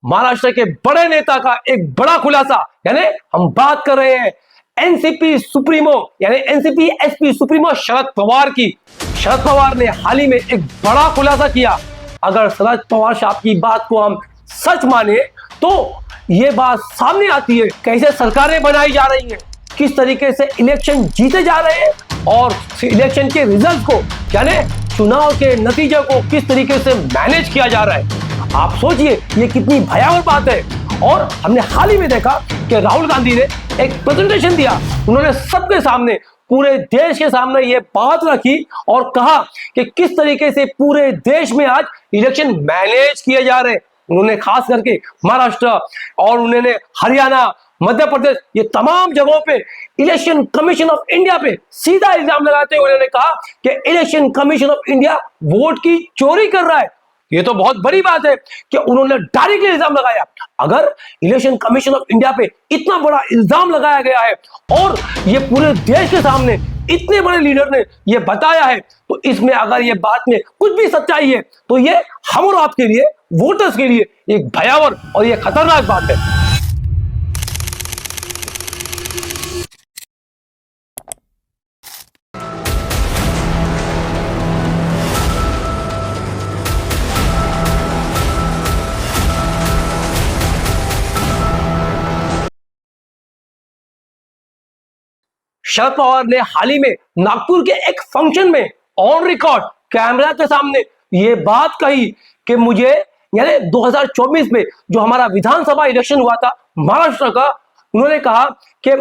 महाराष्ट्र के बड़े नेता का एक बड़ा खुलासा, यानी हम बात कर रहे हैं एनसीपी सुप्रीमो यानी NCP SP supremo Sharad Pawar की। शरद पवार ने हाल ही में एक बड़ा खुलासा किया। अगर शरद पवार साहब की बात को हम सच माने तो ये बात सामने आती है कैसे सरकारें बनाई जा रही हैं, किस तरीके से इलेक्शन जीते जा रहे हैं और इलेक्शन के रिजल्ट को यानी चुनाव के नतीजे को किस तरीके से मैनेज किया जा रहा है। आप सोचिए ये कितनी भयावह बात है। और हमने हाल ही में देखा कि राहुल गांधी ने एक प्रेजेंटेशन दिया। उन्होंने सबके सामने, पूरे देश के सामने ये बात रखी और कहा कि किस तरीके से पूरे देश में आज इलेक्शन मैनेज किए जा रहे हैं। उन्होंने खास करके महाराष्ट्र और उन्होंने हरियाणा, मध्य प्रदेश, ये तमाम जगहों पे इलेक्शन कमीशन ऑफ इंडिया पे सीधा इल्जाम लगाते हुए उन्होंने कहा कि election commission of India vote की चोरी कर रहा है। ये तो बहुत बड़ी बात है कि उन्होंने डायरेक्टली इल्जाम लगाया। अगर इलेक्शन कमीशन ऑफ इंडिया पे इतना बड़ा इल्जाम लगाया गया है और ये पूरे देश के सामने इतने बड़े लीडर ने ये बताया है, तो इसमें अगर ये बात में कुछ भी सच्चाई है तो ये हम और आपके लिए, वोटर्स के लिए एक भयावह और ये खतरनाक बात है। शरद पवार ने हाल ही में नागपुर के एक फंक्शन में ऑन रिकॉर्ड कैमरा के सामने ये बात कही कि मुझे यानी 2024 में जो हमारा विधानसभा इलेक्शन हुआ था महाराष्ट्र का, उन्होंने कहा कि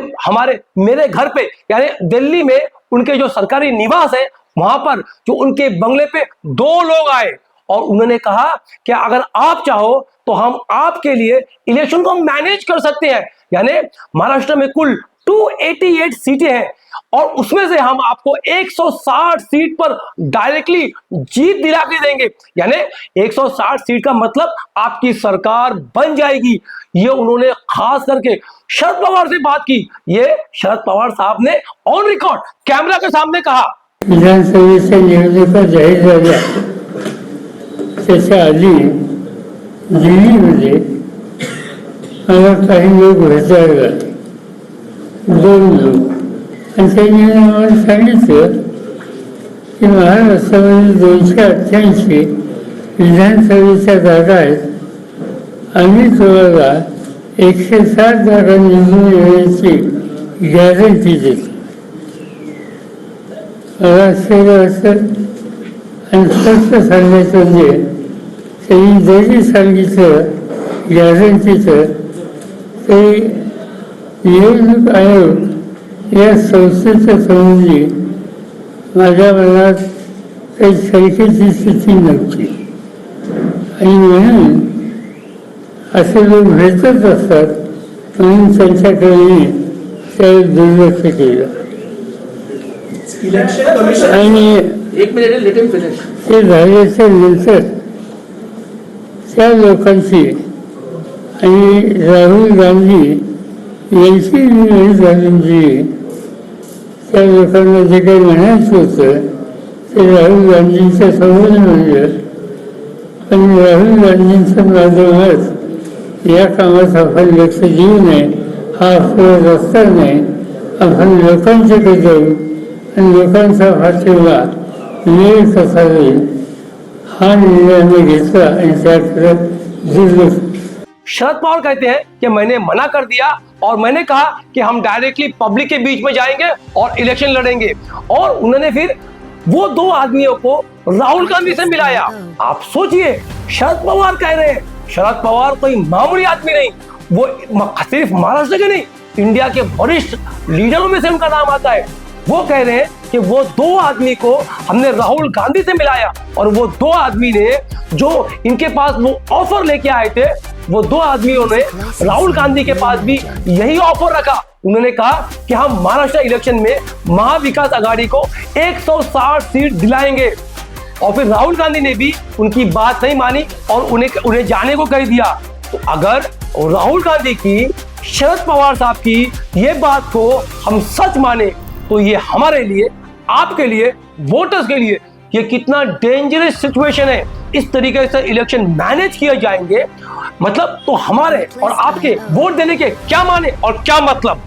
मेरे घर पे यानी दिल्ली में उनके जो सरकारी निवास है वहां पर जो उनके बंगले पे 2 लोग आए और उन्होंने कहा कि अगर आप चाहो तो हम आपके लिए इलेक्शन को मैनेज कर सकते हैं। यानी महाराष्ट्र में कुल 288 सीटें हैं और उसमें से हम आपको 160 सीट पर डायरेक्टली जीत दिला के देंगे। यानी 160 सीट का मतलब आपकी सरकार बन जाएगी। ये उन्होंने खास करके शरद पवार से बात की। ये शरद पवार साहब ने ऑन रिकॉर्ड कैमरा के सामने कहा। विधानसभेच्या निवडणुका जाहीर झाल्या त्याच्या आधी दिल्लीमध्ये मला काही लोक भेटायला आले, 2 लोक, आणि त्यांनी आम्हाला सांगितलं की महाराष्ट्रामध्ये 288 विधानसभेच्या जागा आहेत, आम्ही तुम्हाला 160 जागा निवडून येण्याची गॅरंटी देतो। मला आश्चर्य वाटतं आणि स्पष्ट सांगायचं म्हणजे त्यांनी जरी सांगितलं गॅरंटीचं तरी निवडणूक आयोग या संस्थेच्या संबंधी माझ्या मनात काही शंकेची स्थिती नव्हती आणि म्हणून असे लोक भेटत असतात म्हणून त्यांच्याकडे त्यावेळी दुर्लक्ष केलं आणि ते झाल्याच्या नंतर त्या लोकांची आणि राहुल गांधी यांची निवड झाली, त्या लोकांना जे काही म्हणायचं होतं ते राहुल गांधींच्या समोर म्हणलं, पण राहुल गांधींचं माझं मत या कामात आपण लक्ष देऊ नये, हा आपला रस्ता नाही, आपण लोकांच्याकडे जाऊ आणि लोकांचा पाठिंबा मिळेल कसा जाईल हा निर्णय मी घेतला आणि त्याकडे दुर्लक्ष। शरद पवार कहते हैं कि मैंने मना कर दिया और मैंने कहा कि हम डायरेक्टली पब्लिक के बीच में जाएंगे और इलेक्शन लड़ेंगे। और उन्होंने फिर वो 2 आदमियों को राहुल गांधी से मिलाया। आप सोचिए, शरद पवार कह रहे हैं, शरद पवार कोई मामूली आदमी नहीं, वो सिर्फ महाराष्ट्र के नहीं, इंडिया के वरिष्ठ लीडरों में से उनका नाम आता है। वो कह रहे हैं कि वो 2 आदमी को हमने राहुल गांधी से मिलाया और वो 2 आदमी ने जो इनके पास वो ऑफर लेके आए थे, वो 2 आदमियों ने राहुल गांधी के पास भी यही ऑफर रखा। उन्होंने कहा कि हम महाराष्ट्र इलेक्शन में महाविकास आघाड़ी को 160 सीट दिलाएंगे और फिर राहुल गांधी ने भी उनकी बात नहीं मानी और उन्हें जाने को कह दिया। तो अगर राहुल गांधी की, शरद पवार साहब की ये बात को हम सच माने तो ये हमारे लिए, आपके लिए, वोटर्स के लिए ये कितना डेंजरस सिचुएशन है। इस तरीके से इलेक्शन मैनेज किए जाएंगे, मतलब तो हमारे और आपके वोट देने के क्या माने और क्या मतलब।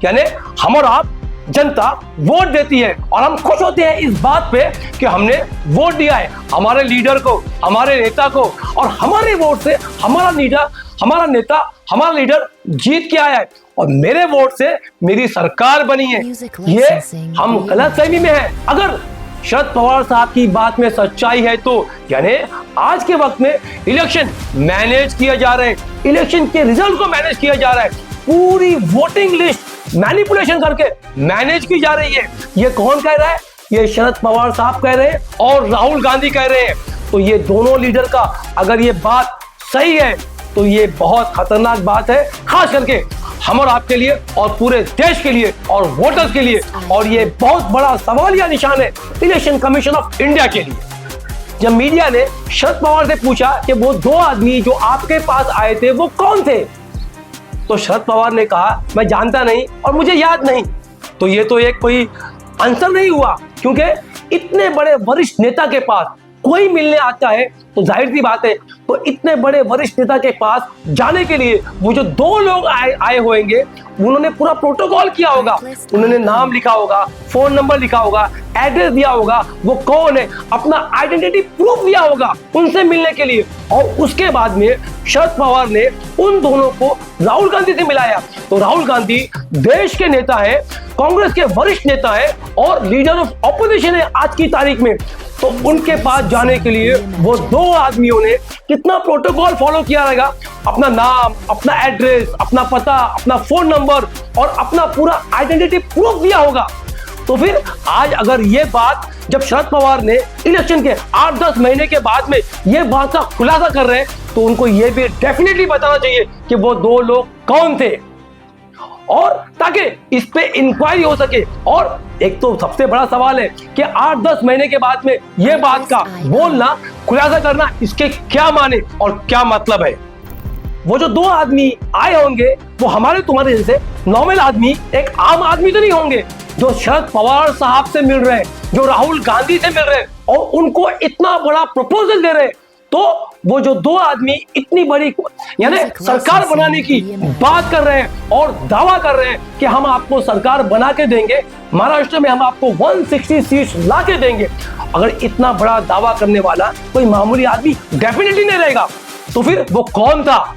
यानी हम और आप जनता वोट देती है और हम खुश होते हैं इस बात पे कि हमने वोट दिया है हमारे लीडर को, हमारे नेता को, और हमारे वोट से हमारा लीडर जीत के आया है और मेरे वोट से मेरी सरकार बनी है। ये हम गलतफहमी में हैं। अगर शरद पवार साहब की बात में सच्चाई है तो यानी आज के वक्त में इलेक्शन मैनेज किया जा रहा है, इलेक्शन के रिजल्ट को मैनेज किया जा रहा है, पूरी वोटिंग लिस्ट मैनिपुलेशन करके मैनेज की जा रही है। ये कौन कह रहा है? ये शरद पवार साहब कह रहे हैं और राहुल गांधी कह रहे हैं। तो ये दोनों लीडर का अगर ये बात सही है तो ये बहुत खतरनाक बात है, खास करके हम और आपके लिए और पूरे देश के लिए और वोटर्स के लिए, और ये बहुत बड़ा सवालिया निशान है इलेक्शन कमीशन ऑफ इंडिया के लिए। जब मीडिया ने शरद पवार से पूछा कि वो 2 आदमी जो आपके पास आए थे वो कौन थे, तो शरद पवार ने कहा मैं जानता नहीं और मुझे याद नहीं। तो ये तो एक कोई आंसर नहीं हुआ, क्योंकि इतने बड़े वरिष्ठ नेता के पास कोई मिलने आता है तो जाहिर सी बात है, तो इतने बड़े वरिष्ठ नेता के पास जाने के लिए वो जो 2 लोग आए होंगे उन्होंने पूरा प्रोटोकॉल किया होगा, उन्होंने नाम लिखा होगा, फोन नंबर लिखा होगा, एड्रेस दिया होगा, वो कौन है, अपना आइडेंटिटी प्रूफ दिया होगा उनसे मिलने के लिए। और उसके बाद में शरद पवार ने उन दोनों को राहुल गांधी से मिलाया। तो राहुल गांधी देश के नेता है, कांग्रेस के वरिष्ठ नेता है और लीडर ऑफ ऑपोजिशन है आज की तारीख में। तो उनके पास जाने के लिए वो 2 आदमियों ने कितना प्रोटोकॉल फॉलो किया रहेगा, अपना नाम, अपना एड्रेस, अपना पता, अपना फोन नंबर और अपना पूरा आइडेंटिटी प्रूफ दिया होगा। तो फिर आज अगर ये बात जब शरद पवार ने इलेक्शन के 8-10 महीने के बाद में ये बात का खुलासा कर रहे हैं तो उनको ये भी डेफिनेटली बताना चाहिए कि वो 2 लोग कौन थे, और ताकि इस पे इंक्वायरी हो सके। और एक तो सबसे बड़ा सवाल है कि 8-10 महीने के बाद में ये बात का बोलना, खुलासा करना, इसके क्या माने और क्या मतलब है। वो जो 2 आदमी आए होंगे वो हमारे तुम्हारे जैसे नॉर्मल आदमी, एक आम आदमी तो नहीं होंगे जो शरद पवार साहब से मिल रहे हैं, जो राहुल गांधी से मिल रहे हैं और उनको इतना बड़ा प्रपोजल दे रहे हैं। तो वो जो 2 आदमी इतनी बड़ी यानी सरकार बनाने की बात कर रहे हैं और दावा कर रहे हैं कि हम आपको सरकार बना के देंगे, महाराष्ट्र में हम आपको 160 सीट्स ला के देंगे। अगर इतना बड़ा दावा करने वाला कोई मामूली आदमी डेफिनेटली नहीं रहेगा, तो फिर वो कौन था?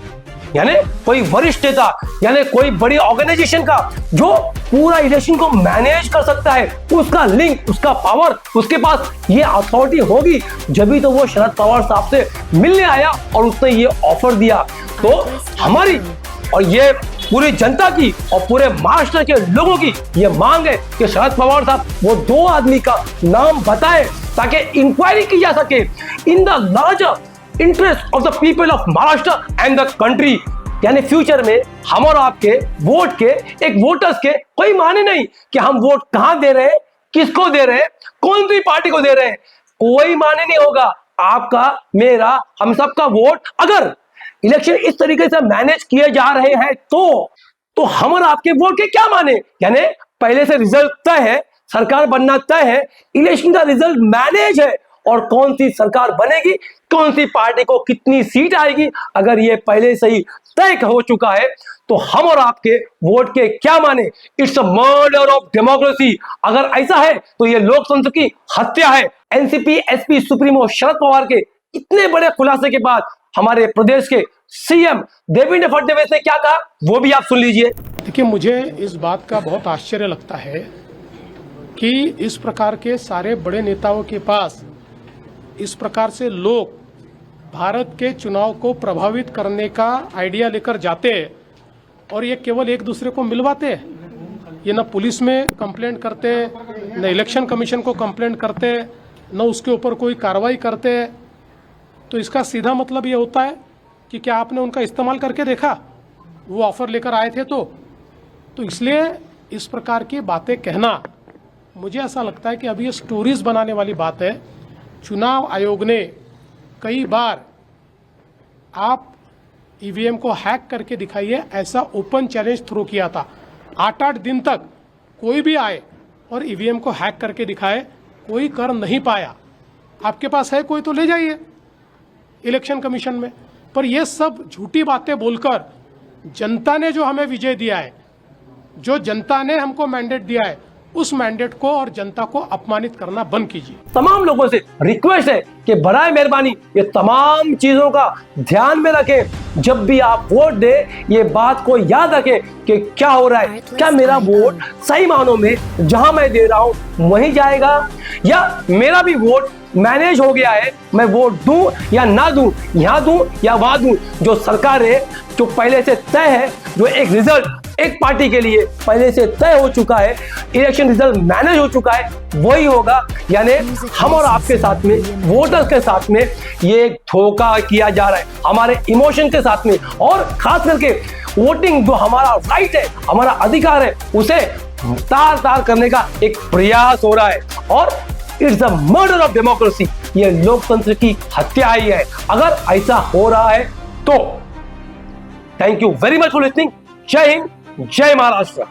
यानी कोई वरिष्ठ नेता, यानी कोई बड़ी ऑर्गेनाइजेशन का जो पूरा इलेक्शन को मैनेज कर सकता है, उसका लिंक, उसका पावर, उसके पास ये अथॉरिटी होगी, जब तो वो शरद पवार साहब से मिलने आया और उसने ये ऑफर दिया। तो हमारी और ये पूरी जनता की और पूरे महाराष्ट्र के लोगों की ये मांग है कि शरद पवार साहब वो 2 आदमी का नाम बताए ताकि इंक्वायरी की जा सके in the larger interest of the people of Maharashtra and the country. यानी फ्यूचर में हम और आपके वोट के, एक वोटर्स के कोई माने नहीं कि हम वोट कहां दे रहे हैं, किसको दे रहे हैं, कौन सी पार्टी को दे रहे हैं, कोई माने नहीं होगा। आपका, मेरा, हम सबका वोट अगर इलेक्शन इस तरीके से मैनेज किए जा रहे हैं तो हम और आपके वोट के क्या माने। यानी पहले से रिजल्ट तय है, सरकार बनना तय है, इलेक्शन का रिजल्ट मैनेज है और कौन सी सरकार बनेगी, कौन सी पार्टी को कितनी सीट आएगी, अगर ये पहले से ही तय हो चुका है तो हम और आपके वोट के क्या माने। It's a murder of democracy. अगर ऐसा है तो ये लोकतंत्र की हत्या है। NCP SP supremo Sharad Pawar के इतने बड़े खुलासे के बाद हमारे प्रदेश के सीएम देवेंद्र फडणवीस ने क्या कहा वो भी आप सुन लीजिए। देखिए, मुझे इस बात का बहुत आश्चर्य लगता है कि इस प्रकार के सारे बड़े नेताओं के पास इस प्रकार से लोग भारत के चुनाव को प्रभावित करने का आइडिया लेकर जाते हैं और ये केवल एक दूसरे को मिलवाते हैं। ये न पुलिस में कंप्लेंट करते, न इलेक्शन कमीशन को कंप्लेंट करते, न उसके ऊपर कोई कार्रवाई करते। तो इसका सीधा मतलब ये होता है कि क्या आपने उनका इस्तेमाल करके देखा, वो ऑफर लेकर आए थे तो इसलिए इस प्रकार की बातें कहना, मुझे ऐसा लगता है कि अभी ये स्टोरीज बनाने वाली बात है। चुनाव आयोग ने कई बार आप ईवीएम को हैक करके दिखाइए ऐसा ओपन चैलेंज थ्रो किया था। 8-8 दिन तक कोई भी आए और ईवीएम को हैक करके दिखाए, कोई कर नहीं पाया। आपके पास है कोई तो ले जाइए, इलेक्शन कमीशन में। पर ये सब झूठी बातें बोलकर जनता ने जो हमें विजय दिया है, जो जनता ने हमको मैंडेट दिया है, उस मैंडेट को और जनता को अपमानित करना बंद कीजिए। तमाम लोगों से रिक्वेस्ट है कि बराए मेहरबानी ये तमाम चीजों का ध्यान में रखें। जब भी आप वोट दे, ये बात को याद रखें कि क्या हो रहा है, क्या मेरा वोट सही मानों में जहां मैं दे रहा हूं वहीं जाएगा, या मेरा भी वोट मैनेज हो गया है, मैं वोट दूं या ना दूं, यहां दूं या वहां दूं। जो सरकार है, जो पहले से तय है, जो एक रिजल्ट एक पार्टी के लिए पहले से तय हो चुका है, इलेक्शन रिजल्ट मैनेज हो चुका है, वही होगा। यानी हम और आपके साथ में, वोटर्स के साथ में ये एक धोखा किया जा रहा है, हमारे इमोशन के साथ में, और खास करके वोटिंग जो हमारा राइट है, हमारा अधिकार है, उसे तार तार करने का एक प्रयास हो रहा है। और it's a murder of democracy, ये लोकतंत्र की हत्या ही है अगर ऐसा हो रहा है तो। Thank you very much for listening. जय हिंद, जय महाराष्ट्र।